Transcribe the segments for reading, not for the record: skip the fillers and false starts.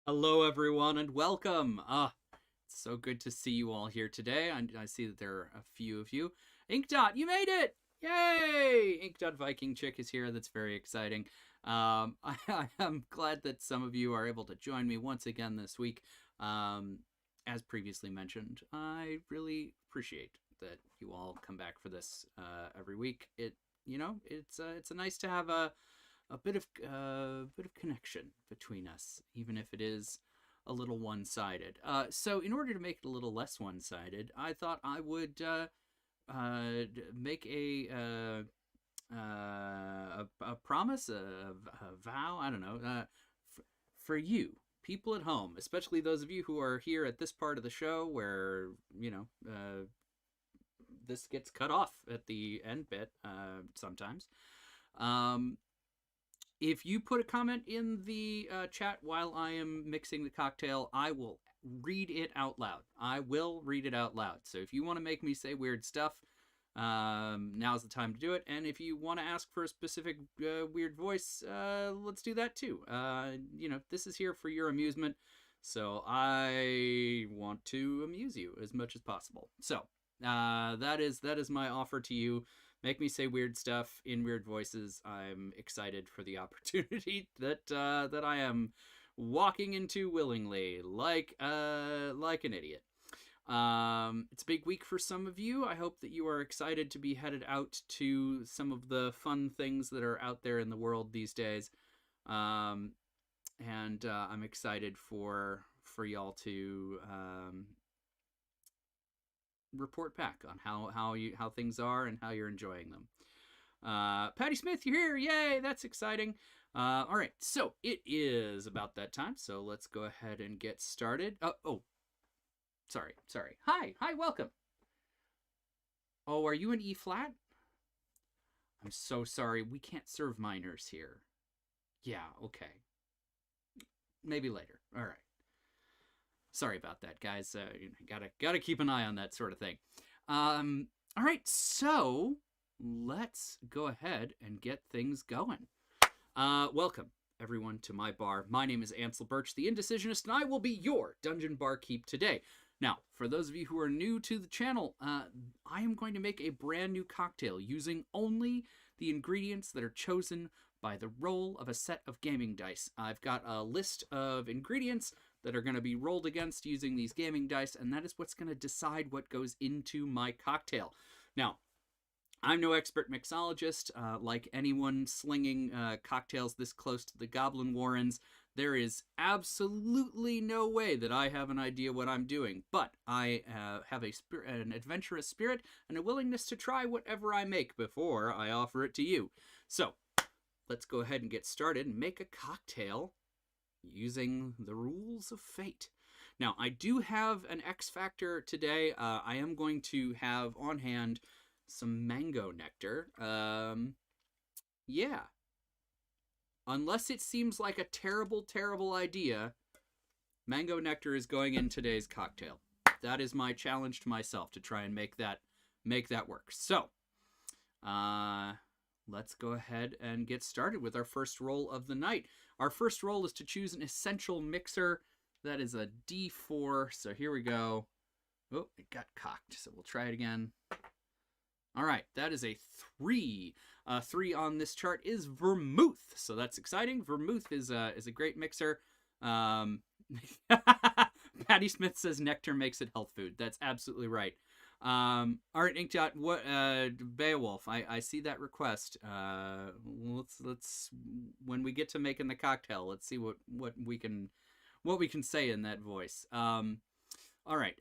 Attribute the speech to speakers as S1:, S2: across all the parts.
S1: Hello, everyone, and welcome. It's so good to see you all here today. I see that there are a few of you. Inkdot, you made it! Yay! Inkdot Viking Chick is here. That's very exciting. I'm glad that some of you are able to join me once again this week. Um, as previously mentioned, I really appreciate that you all come back for this every week. It's nice to have a bit of connection between us, even if it is a little one-sided. So, in order to make it a little less one-sided, I thought I would make a promise, a vow. I don't know. For you, people at home, especially those of you who are here at this part of the show, where this gets cut off at the end bit sometimes. If you put a comment in the chat while I am mixing the cocktail, I will read it out loud. I will read it out loud. So if you want to make me say weird stuff, now's the time to do it. And if you want to ask for a specific weird voice, let's do that too. This is here for your amusement. So I want to amuse you as much as possible. So that is my offer to you. Make me say weird stuff in weird voices. I'm excited for the opportunity that I am walking into willingly, like an idiot. It's a big week for some of you. I hope that you are excited to be headed out to some of the fun things that are out there in the world these days. And I'm excited for y'all to report back on how things are and how you're enjoying them. Patty Smith, you're here! Yay, that's exciting. All right, so it is about that time. So let's go ahead and get started. Sorry. Hi, welcome. Oh, are you in E flat? I'm so sorry. We can't serve minors here. Yeah, okay. Maybe later. All right. Sorry about that, guys. Gotta keep an eye on that sort of thing. All right, so let's go ahead and get things going. Welcome, everyone, to my bar. My name is Ansel Birch, the Indecisionist, and I will be your Dungeon Barkeep today. Now, for those of you who are new to the channel, I am going to make a brand new cocktail using only the ingredients that are chosen by the roll of a set of gaming dice. I've got a list of ingredients that are going to be rolled against using these gaming dice, and that is what's going to decide what goes into my cocktail. Now, I'm no expert mixologist. Like anyone slinging cocktails this close to the Goblin Warrens, there is absolutely no way that I have an idea what I'm doing, but I have an adventurous spirit and a willingness to try whatever I make before I offer it to you. So, let's go ahead and get started and make a cocktail using the rules of fate. Now, I do have an X Factor today. I am going to have on hand some mango nectar. Yeah. Unless it seems like a terrible, terrible idea, mango nectar is going in today's cocktail. That is my challenge to myself, to try and make that work. So, let's go ahead and get started with our first roll of the night. Our first roll is to choose an essential mixer. That is a D4. So here we go. Oh, it got cocked. So we'll try it again. All right, that is a 3. 3 on this chart is vermouth. So that's exciting. Vermouth is a great mixer. Patty Smith says nectar makes it health food. That's absolutely right. All right, Inkdot, what Beowulf, I see that request. Let's when we get to making the cocktail, let's see what we can say in that voice. All right.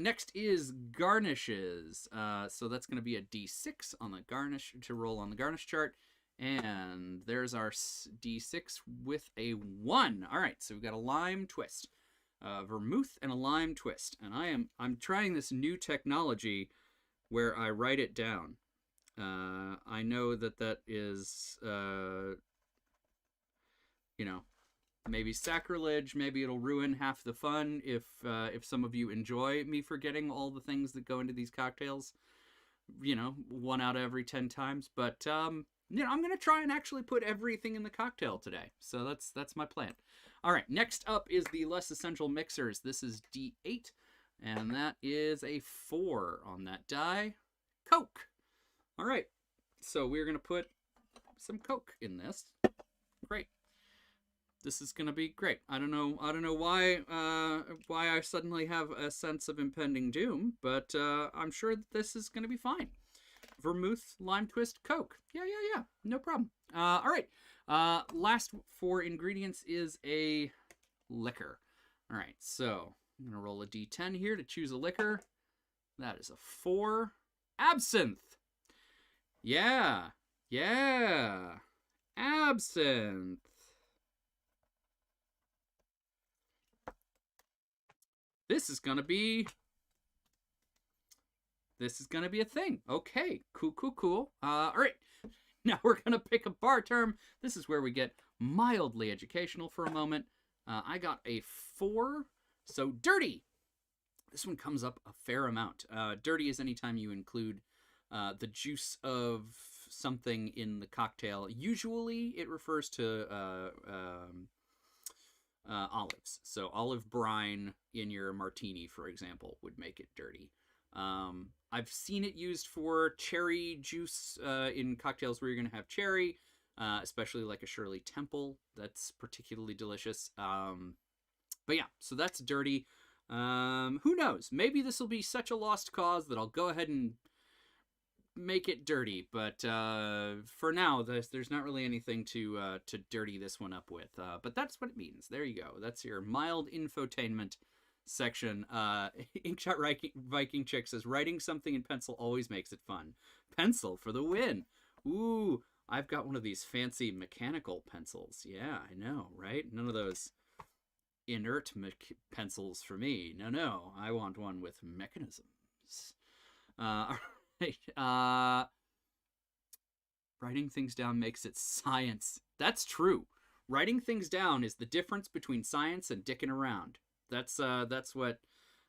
S1: Next is garnishes. So that's going to be a D6 on the garnish to roll on the garnish chart. And there's our D6 with a 1. All right, so we've got a lime twist. Vermouth and a lime twist, and I'm trying this new technology where I write it down. I know that is maybe sacrilege. Maybe it'll ruin half the fun if some of you enjoy me forgetting all the things that go into these cocktails. 1 out of every 10 times. But I'm gonna try and actually put everything in the cocktail today. So that's my plan. All right, next up is the less essential mixers. This is D8, and that is a 4 on that die. Coke. All right, so we're gonna put some Coke in this. Great. This is gonna be great. I don't know why I suddenly have a sense of impending doom, but I'm sure that this is gonna be fine. Vermouth, lime twist, Coke. Yeah. No problem. All right. Last 4 ingredients is a liquor. All right. So I'm going to roll a d10 here to choose a liquor. That is a 4. Absinthe. Yeah. Absinthe. This is going to be a thing. Okay, cool. All right, now we're going to pick a bar term. This is where we get mildly educational for a moment. I got a 4, so dirty. This one comes up a fair amount. Dirty is anytime you include the juice of something in the cocktail. Usually it refers to olives. So olive brine in your martini, for example, would make it dirty. I've seen it used for cherry juice in cocktails where you're going to have cherry, especially like a Shirley Temple. That's particularly delicious. But yeah, so that's dirty. Who knows? Maybe this will be such a lost cause that I'll go ahead and make it dirty. But for now, there's not really anything to dirty this one up with. But that's what it means. There you go. That's your mild infotainment section. Inkshot Viking Chick says, writing something in pencil always makes it fun. Pencil for the win. Ooh, I've got one of these fancy mechanical pencils. Yeah, I know, right? None of those inert pencils for me. No, I want one with mechanisms. All right. Writing things down makes it science. That's true. Writing things down is the difference between science and dicking around. That's what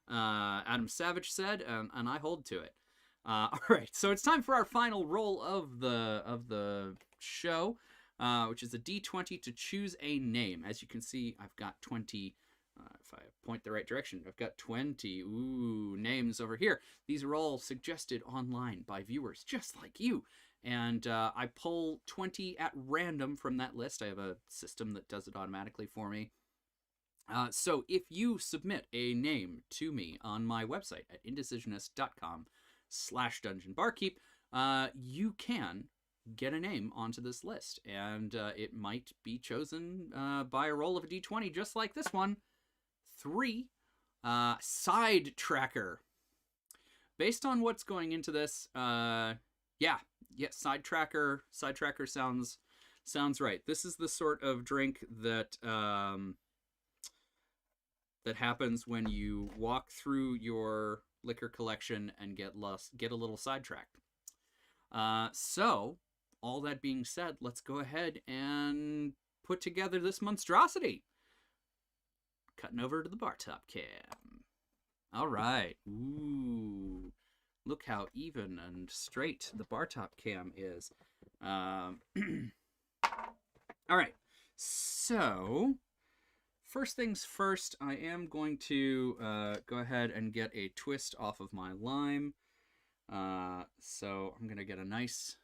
S1: Adam Savage said, and I hold to it. All right, so it's time for our final roll of the show, which is a D20 to choose a name. As you can see, I've got 20. If I point the right direction, I've got 20 names over here. These are all suggested online by viewers just like you. And I pull 20 at random from that list. I have a system that does it automatically for me. So if you submit a name to me on my website at indecisionist.com/dungeonbarkeep, you can get a name onto this list, and it might be chosen by a roll of a d20, just like this one. 3, Sidetracker. Based on what's going into this, Sidetracker. Sidetracker sounds right. This is the sort of drink that that happens when you walk through your liquor collection and get a little sidetracked. So, all that being said, let's go ahead and put together this monstrosity. Cutting over to the bar top cam. All right. Ooh. Look how even and straight the bar top cam is. All right. So, first things first, I am going to go ahead and get a twist off of my lime. So I'm going to get a nice,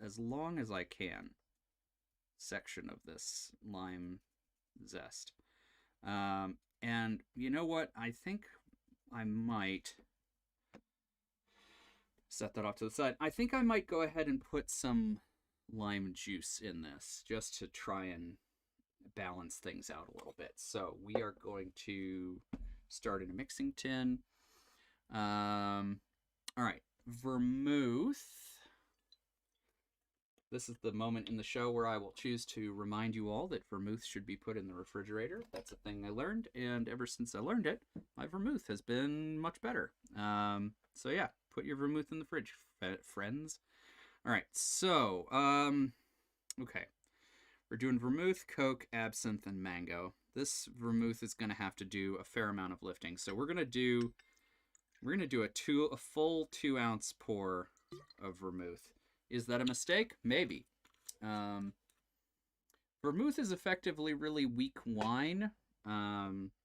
S1: as long as I can, section of this lime zest. And you know what? I think I might set that off to the side. I think I might go ahead and put some lime juice in this just to try and balance things out a little bit. So we are going to start in a mixing tin. All right, vermouth. This is the moment in the show where I will choose to remind you all that vermouth should be put in the refrigerator. That's a thing I learned, and ever since I learned it, my vermouth has been much better. So yeah, put your vermouth in the fridge, friends. All right, so, okay. We're doing vermouth, Coke, absinthe, and mango. This vermouth is going to have to do a fair amount of lifting. So we're going to do We're going to do a full 2 ounce pour of vermouth. Is that a mistake? Maybe. Vermouth is effectively really weak wine.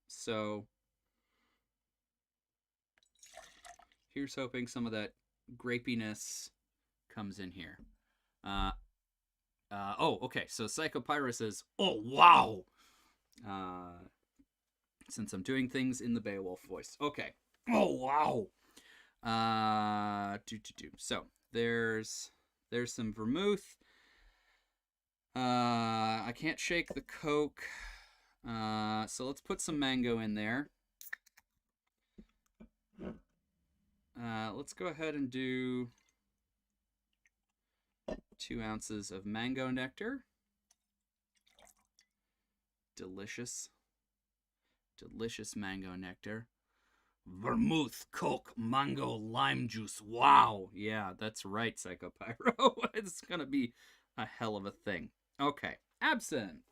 S1: So here's hoping some of that grapiness comes in here. Oh, okay. So Psychopyrus says, "Oh, wow." Since I'm doing things in the Beowulf voice. Okay. Oh, wow. So there's some vermouth. I can't shake the Coke. So let's put some mango in there. Let's go ahead and do 2 ounces of mango nectar. Delicious. Delicious mango nectar. Vermouth, Coke, mango, lime juice. Wow. Yeah, that's right, Psychopyro. It's going to be a hell of a thing. Okay. Absinthe.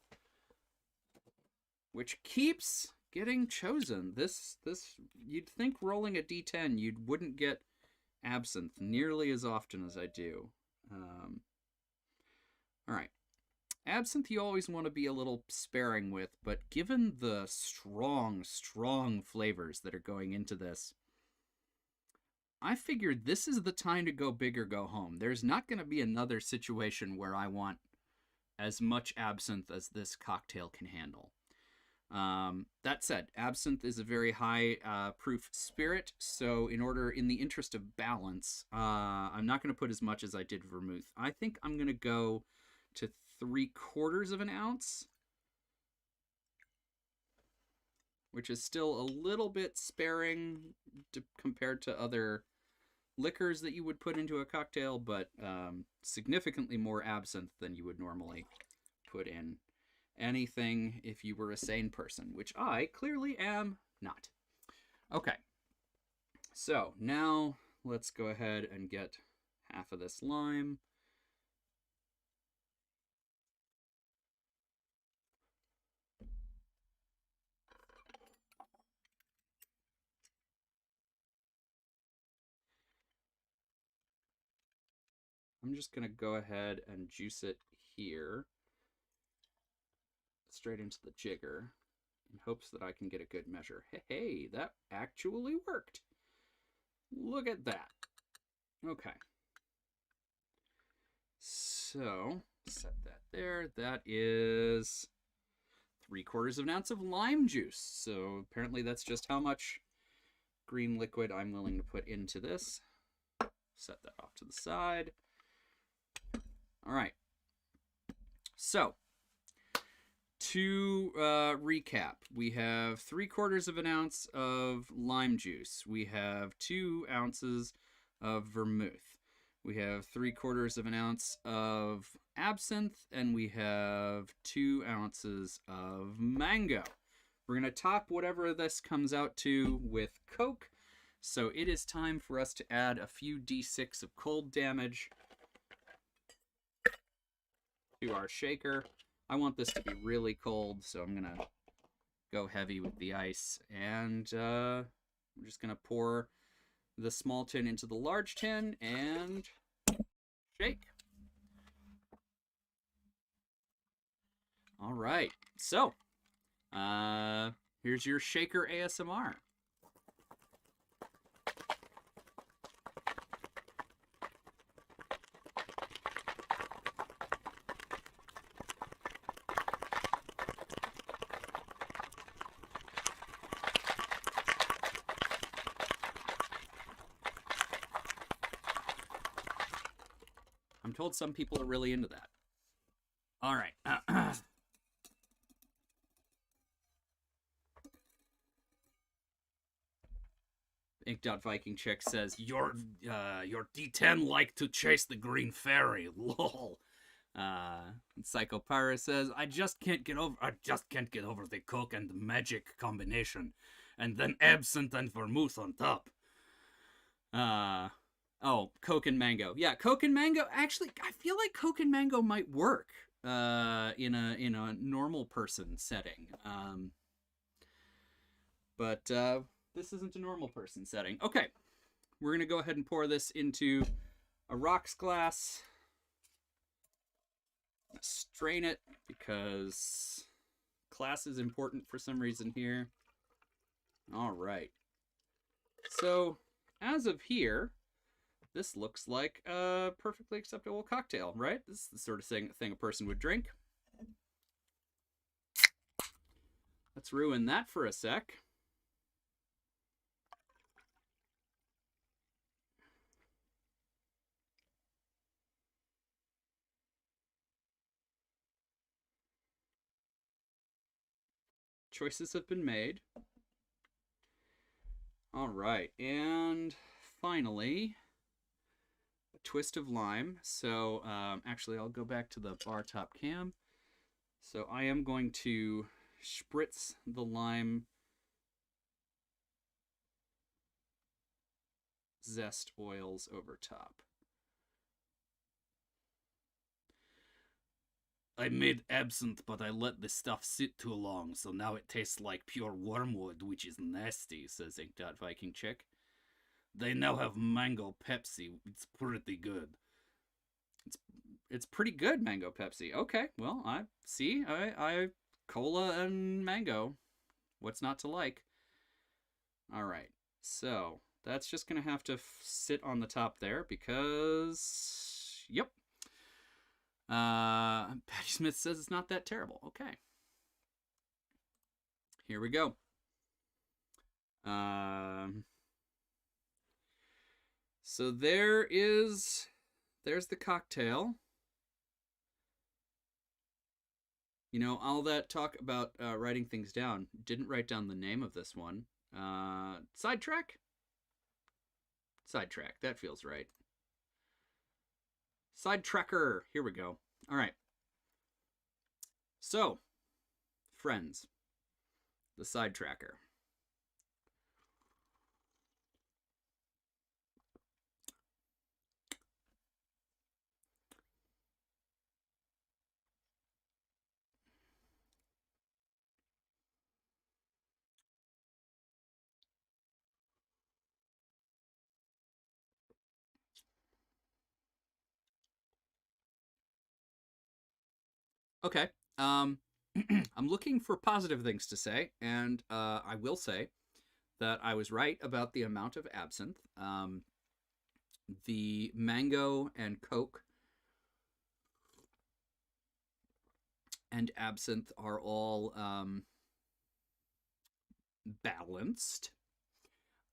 S1: Which keeps getting chosen. This you'd think rolling a d10 you wouldn't get absinthe nearly as often as I do. All right. Absinthe you always want to be a little sparing with, but given the strong flavors that are going into this, I figured this is the time to go big or go home. There's not going to be another situation where I want as much absinthe as this cocktail can handle. That said, absinthe is a very high proof spirit, so in the interest of balance, I'm not going to put as much as I did vermouth. I think I'm going to go to 3/4 of an ounce, which is still a little bit sparing compared to other liquors that you would put into a cocktail, but significantly more absinthe than you would normally put in anything if you were a sane person, which I clearly am not. Okay, so now let's go ahead and get half of this lime. I'm just going to go ahead and juice it here, straight into the jigger, in hopes that I can get a good measure. Hey, that actually worked. Look at that. Okay. So, set that there. That is 3/4 of an ounce of lime juice. So apparently that's just how much green liquid I'm willing to put into this. Set that off to the side. All right. So, to recap, we have 3/4 of an ounce of lime juice. We have 2 ounces of vermouth. We have 3/4 of an ounce of absinthe, and we have 2 ounces of mango. We're going to top whatever this comes out to with Coke. So it is time for us to add a few d6 of cold damage to our shaker. I want this to be really cold, so I'm going to go heavy with the ice. And I'm just going to pour the small tin into the large tin and shake. All right, so here's your shaker ASMR. I'm told some people are really into that. All right. Ink.Viking Chick says, your D10 like to chase the green fairy. Lol. Psychopyrus says, I just can't get over the Coke and the magic combination. And then absinthe and vermouth on top. Oh, Coke and mango. Yeah, Coke and mango. Actually, I feel like Coke and mango might work in a normal person setting. But This isn't a normal person setting. Okay, we're going to go ahead and pour this into a rocks glass. Strain it because class is important for some reason here. All right. So, as of here, this looks like a perfectly acceptable cocktail, right? This is the sort of thing a person would drink. Let's ruin that for a sec. Choices have been made. All right, and finally, a twist of lime. So actually, I'll go back to the bar top cam. So I am going to spritz the lime zest oils over top. I made absinthe, but I let the stuff sit too long, so now it tastes like pure wormwood, which is nasty, says Inked Viking Chick. They now have mango Pepsi. It's pretty good. It's pretty good, mango Pepsi. Okay, well, I cola and mango. What's not to like? All right, so that's just gonna have to sit on the top there because, yep. Patty Smith says it's not that terrible. Okay. Here we go. So there's the cocktail. You know, all that talk about writing things down. Didn't write down the name of this one. Sidetrack? Sidetrack. That feels right. Sidetracker. Here we go. All right. So, friends, the Sidetracker. Okay. I'm looking for positive things to say, and I will say that I was right about the amount of absinthe. The mango and Coke and absinthe are all balanced.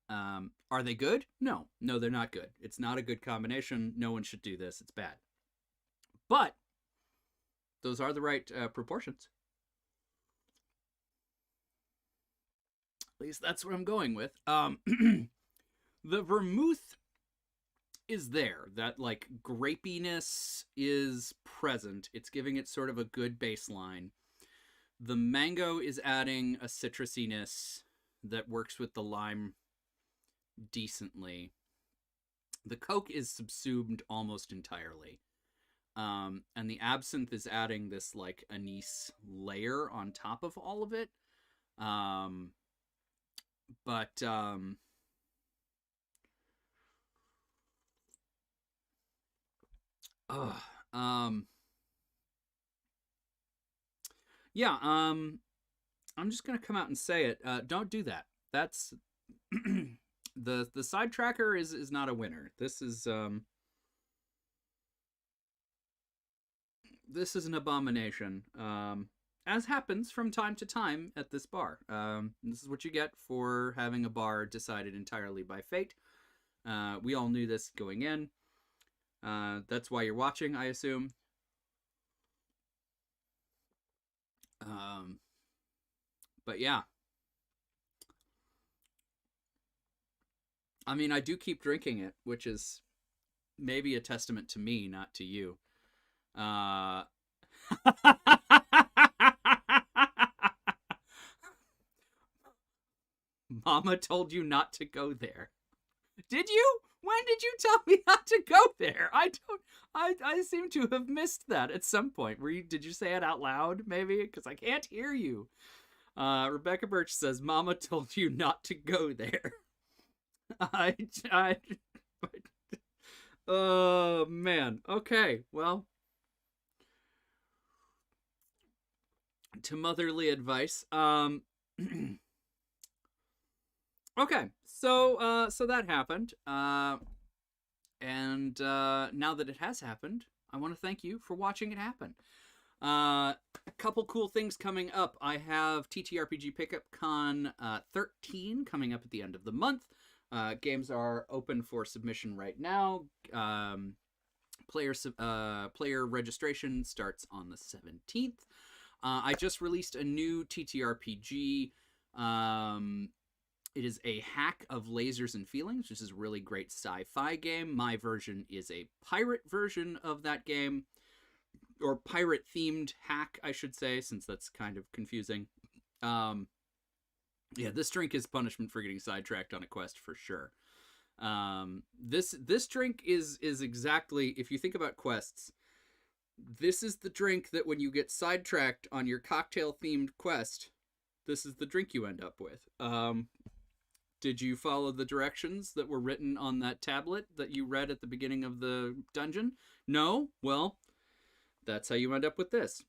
S1: Are they good? No, they're not good. It's not a good combination. No one should do this. It's bad. But those are the right proportions. At least that's what I'm going with. The vermouth is there. That, like, grapiness is present. It's giving it sort of a good baseline. The mango is adding a citrusiness that works with the lime decently. The Coke is subsumed almost entirely. And the absinthe is adding this, like, anise layer on top of all of it. Yeah, I'm just gonna come out and say it. Don't do that. That's the Sidetracker is not a winner. This is an abomination. As happens from time to time at this bar. This is what you get for having a bar decided entirely by fate. We all knew this going in. That's why you're watching, I assume. But yeah. I mean, I do keep drinking it, which is maybe a testament to me, not to you. Mama told you not to go there. Did you? When did you tell me not to go there? I seem to have missed that at some point. Did you say it out loud, maybe? Because I can't hear you. Rebecca Birch says, Mama told you not to go there. I oh, man. Okay, well, to motherly advice. Okay, so that happened. And now that it has happened, I want to thank you for watching it happen. A couple cool things coming up. I have TTRPG Pickup Con 13 coming up at the end of the month. Games are open for submission right now. Player registration starts on the 17th. I just released a new TTRPG. It is a hack of lasers and feelings, which is a really great sci-fi game. My version is a pirate version of that game, or pirate-themed hack, I should say, since that's kind of confusing. Yeah, this drink is punishment for getting sidetracked on a quest for sure. This drink is exactly, if you think about quests, this is the drink that when you get sidetracked on your cocktail-themed quest, this is the drink you end up with. Did you follow the directions that were written on that tablet that you read at the beginning of the dungeon? No? Well, that's how you end up with this.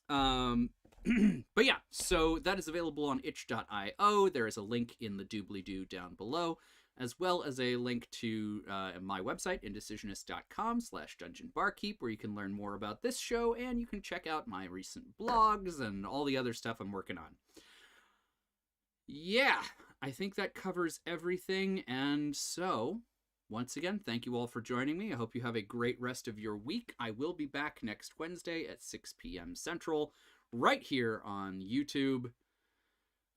S1: But yeah, so that is available on itch.io. There is a link in the doobly-doo down below, as well as a link to my website, indecisionist.com/dungeonbarkeep, where you can learn more about this show, and you can check out my recent blogs and all the other stuff I'm working on. Yeah, I think that covers everything, and so, once again, thank you all for joining me. I hope you have a great rest of your week. I will be back next Wednesday at 6 p.m. Central, right here on YouTube.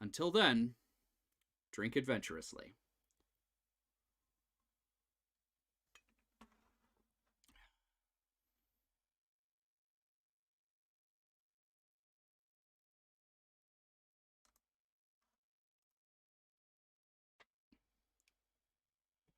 S1: Until then, drink adventurously.